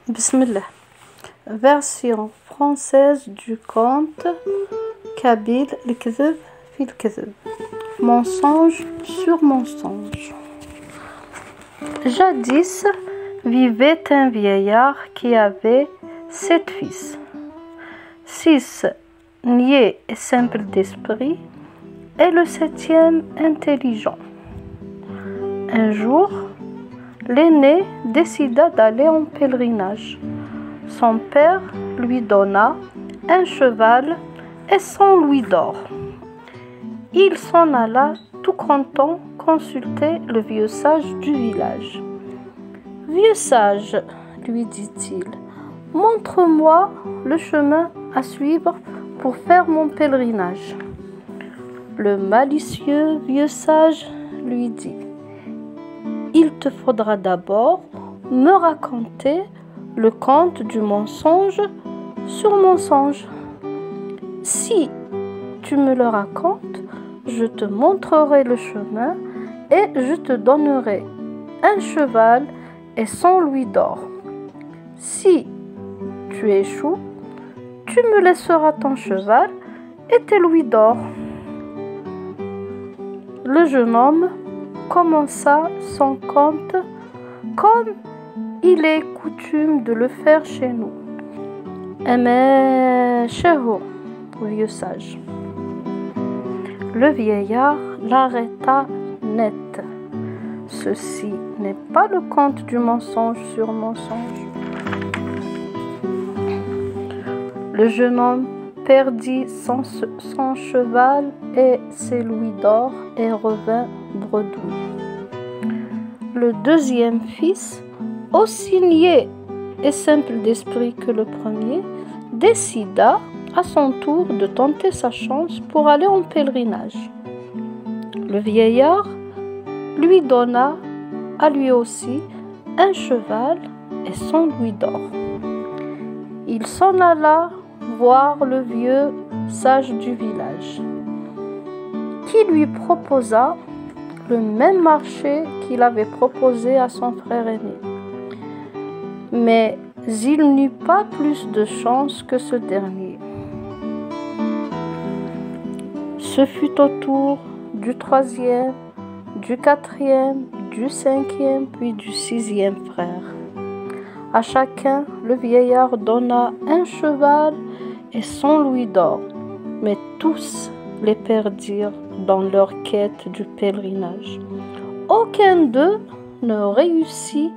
Bismillah. Version française du conte Kabil الكذب في الكذب. Mensonge sur mensonge. Jadis vivait un vieillard qui avait 7 fils. 6 niais et simples d'esprit, et le 7e intelligent. Un jour, l'aîné décida d'aller en pèlerinage. Son père lui donna un cheval et 100 louis d'or. Il s'en alla tout content consulter le vieux sage du village. « Vieux sage, lui dit-il, montre-moi le chemin à suivre pour faire mon pèlerinage. » Le malicieux vieux sage lui dit: « Il te faudra d'abord me raconter le conte du mensonge sur mensonge. Si tu me le racontes, je te montrerai le chemin et je te donnerai un cheval et 100 louis d'or. Si tu échoues, tu me laisseras ton cheval et tes louis d'or. » Le jeune homme commença son conte comme il est coutume de le faire chez nous. Mais Sheho, vieux sage. Le vieillard l'arrêta net. Ceci n'est pas le conte du mensonge sur mensonge. Le jeune homme perdit son cheval et ses louis d'or et revint bredouille. Le 2e fils, aussi niais et simple d'esprit que le premier, décida à son tour de tenter sa chance pour aller en pèlerinage. Le vieillard lui donna à lui aussi un cheval et 100 louis d'or. Il s'en alla voir le vieux sage du village, qui lui proposa le même marché qu'il avait proposé à son frère aîné. Mais il n'eut pas plus de chance que ce dernier. Ce fut au tour du 3e, du 4e, du 5e, puis du 6e frère. À chacun, le vieillard donna un cheval et 100 louis d'or, mais tous les perdirent dans leur quête du pèlerinage. Aucun d'eux ne réussit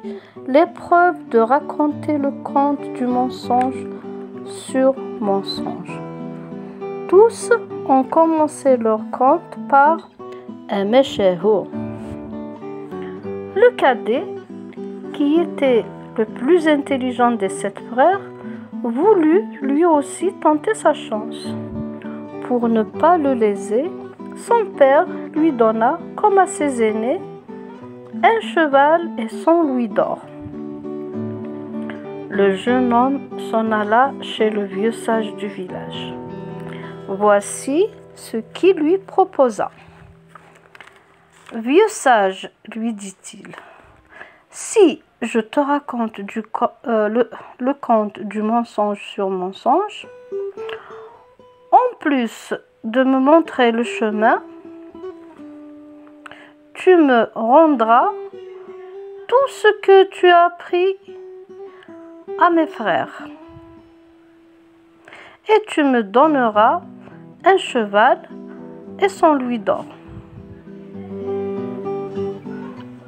l'épreuve de raconter le conte du mensonge sur mensonge. Tous ont commencé leur conte par un méchého. Le cadet, qui était le plus intelligent des 7 frères, voulut lui aussi tenter sa chance. Pour ne pas le léser, son père lui donna, comme à ses aînés, un cheval et 100 louis d'or. Le jeune homme s'en alla chez le vieux sage du village. Voici ce qu'il lui proposa. « Vieux sage, lui dit-il, si je te raconte le conte du mensonge sur mensonge, en plus de me montrer le chemin, tu me rendras tout ce que tu as appris à mes frères, et tu me donneras un cheval et 100 louis d'or. »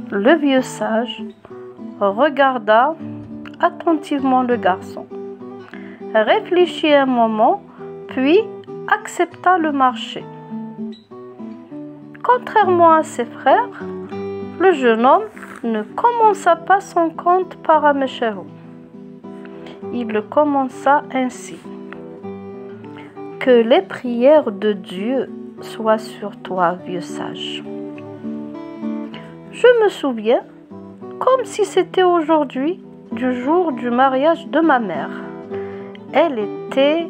Le vieux sage regarda attentivement le garçon, réfléchit un moment, puis accepta le marché. Contrairement à ses frères, le jeune homme ne commença pas son conte par un méchého. Il le commença ainsi: « Que les prières de Dieu soient sur toi, vieux sage. Je me souviens, comme si c'était aujourd'hui, du jour du mariage de ma mère. Elle était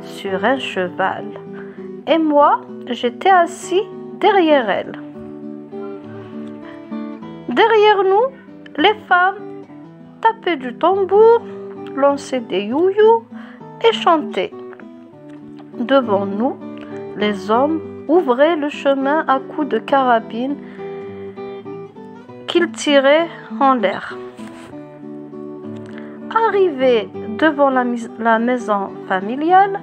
sur un cheval et moi, j'étais assis derrière elle. Derrière nous, les femmes tapaient du tambour lançaient des you-you et chantaient. Devant nous, les hommes ouvraient le chemin à coups de carabine qu'ils tiraient en l'air. Arrivés devant la maison familiale,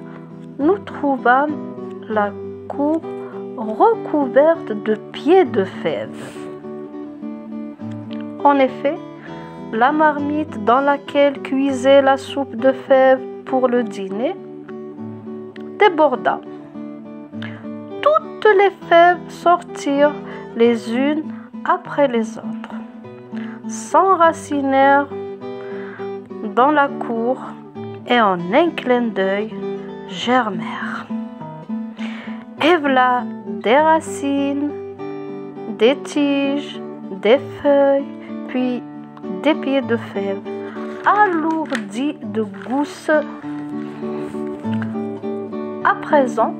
nous trouvâmes la cour recouverte de pieds de fèves. En effet, la marmite dans laquelle cuisait la soupe de fèves pour le dîner déborda. Toutes les fèves sortirent les unes après les autres, s'enracinèrent dans la cour et en un clin d'œil germèrent. Et voilà des racines, des tiges, des feuilles, puis des pieds de fèves alourdis de gousses. À présent,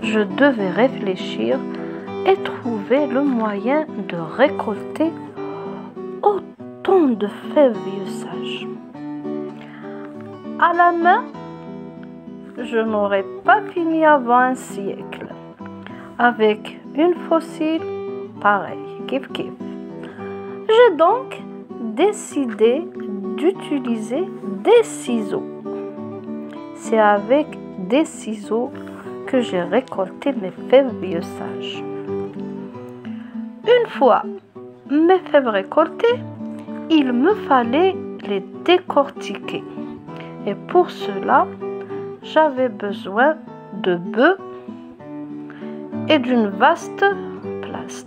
je devais réfléchir et trouver le moyen de récolter autant de fèves vieux sages. À la main, je n'aurais pas fini avant un siècle avec une fossile pareille, kif kif. J'ai donc décidé d'utiliser des ciseaux. C'est avec des ciseaux que j'ai récolté mes fèves vieux sages. Une fois mes fèves récoltées, il me fallait les décortiquer. Et pour cela, j'avais besoin de bœufs et d'une vaste place.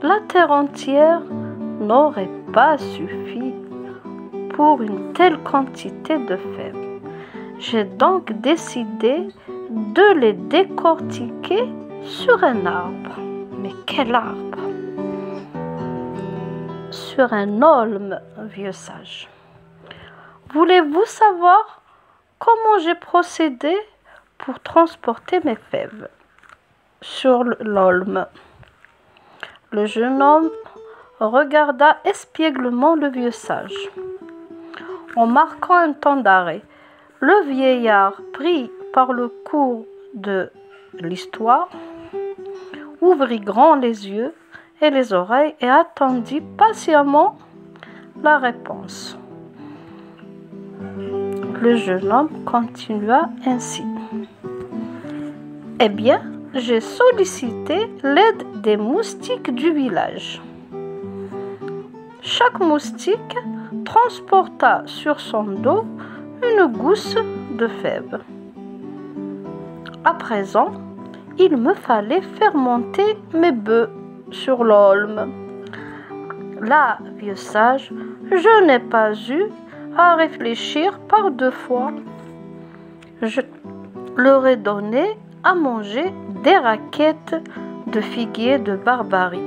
La terre entière n'aurait pas suffi pour une telle quantité de fèves. J'ai donc décidé de les décortiquer sur un arbre. Mais quel arbre? Sur un aulne, vieux sage. Voulez-vous savoir comment j'ai procédé pour transporter mes fèves sur l'aulne? Le jeune homme regarda espièglement le vieux sage. En marquant un temps d'arrêt, le vieillard, pris par le cours de l'histoire, ouvrit grand les yeux et les oreilles et attendit patiemment la réponse. Le jeune homme continua ainsi. Eh bien, j'ai sollicité l'aide des moustiques du village. Chaque moustique transporta sur son dos une gousse de fèves. À présent, il me fallait faire monter mes bœufs sur l'aulne. Là, vieux sage, je n'ai pas eu à réfléchir par deux fois. Je leur ai donné à manger des raquettes de figuier de Barbarie.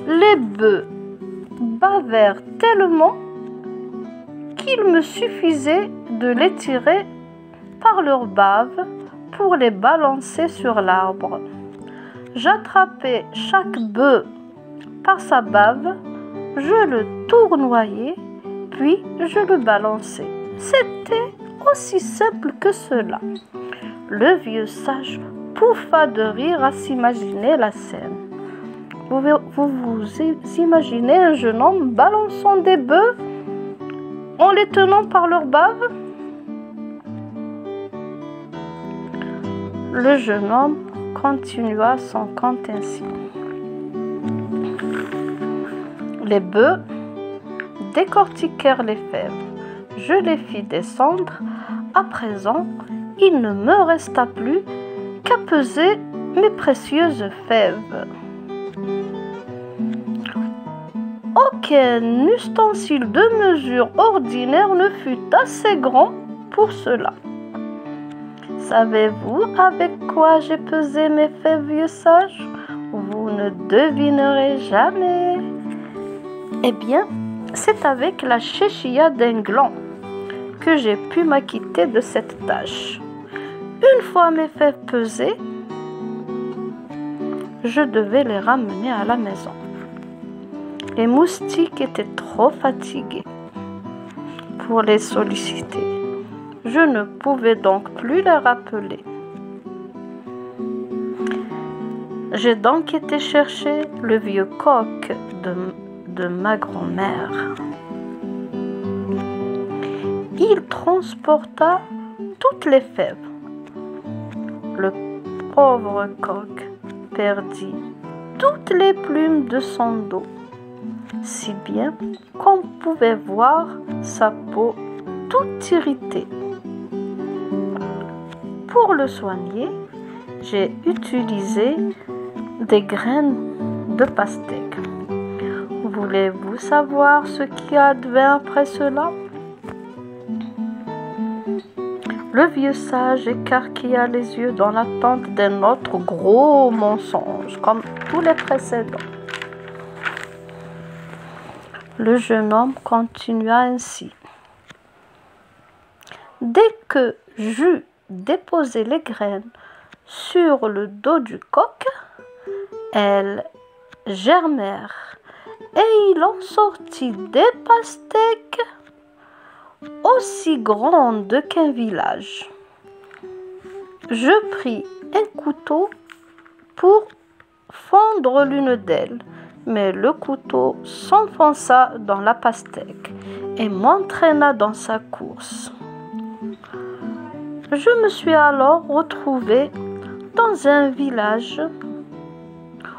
Les bœufs bavèrent tellement qu'il me suffisait de les tirer par leur bave pour les balancer sur l'arbre. J'attrapais chaque bœuf par sa bave, je le tournoyais, puis je le balançais. C'était aussi simple que cela. Le vieux sage pouffa de rire à s'imaginer la scène. Vous imaginez un jeune homme balançant des bœufs en les tenant par leur bave? Le jeune homme continua son conte ainsi. Les bœufs décortiquèrent les fèves. Je les fis descendre. À présent, il ne me resta plus qu'à peser mes précieuses fèves. Aucun ustensile de mesure ordinaire ne fut assez grand pour cela. Savez-vous avec quoi j'ai pesé mes fèves, vieux sage? Vous ne devinerez jamais. Eh bien, c'est avec la chéchilla d'un gland que j'ai pu m'acquitter de cette tâche. Une fois mes fèves pesées, je devais les ramener à la maison. Les moustiques étaient trop fatigués pour les solliciter. Je ne pouvais donc plus les rappeler. J'ai donc été chercher le vieux coq de ma grand-mère. Il transporta toutes les fèves. Le pauvre coq perdit toutes les plumes de son dos, si bien qu'on pouvait voir sa peau toute irritée. Pour le soigner, j'ai utilisé des graines de pastèque. Voulez-vous savoir ce qui advint après cela? Le vieux sage écarquilla les yeux dans l'attente d'un autre gros mensonge, comme tous les précédents. Le jeune homme continua ainsi. Dès que j'eus déposé les graines sur le dos du coq, elles germèrent et il en sortit des pastèques aussi grande qu'un village. Je pris un couteau pour fendre l'une d'elles, mais le couteau s'enfonça dans la pastèque et m'entraîna dans sa course. Je me suis alors retrouvée dans un village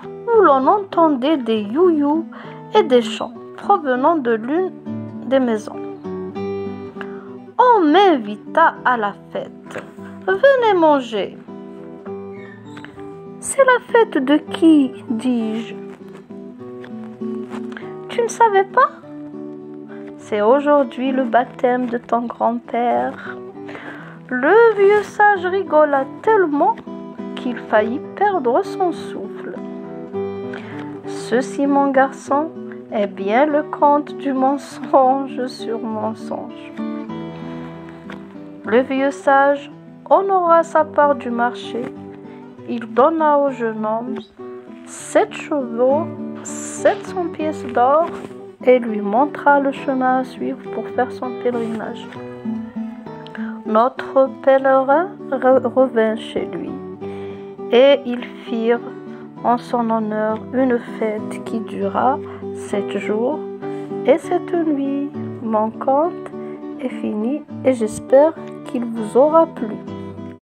où l'on entendait des you-you et des chants provenant de l'une des maisons. On m'invita à la fête. Venez manger. C'est la fête de qui, dis-je? Tu ne savais pas? C'est aujourd'hui le baptême de ton grand-père. Le vieux sage rigola tellement qu'il faillit perdre son souffle. Ceci, mon garçon, est bien le conte du mensonge sur mensonge. Le vieux sage honora sa part du marché. Il donna au jeune homme 7 chevaux, 700 pièces d'or et lui montra le chemin à suivre pour faire son pèlerinage. Notre pèlerin revint chez lui et ils firent en son honneur une fête qui dura 7 jours et cette nuit. Mon conte est fini et j'espère qu'il vous aura plu.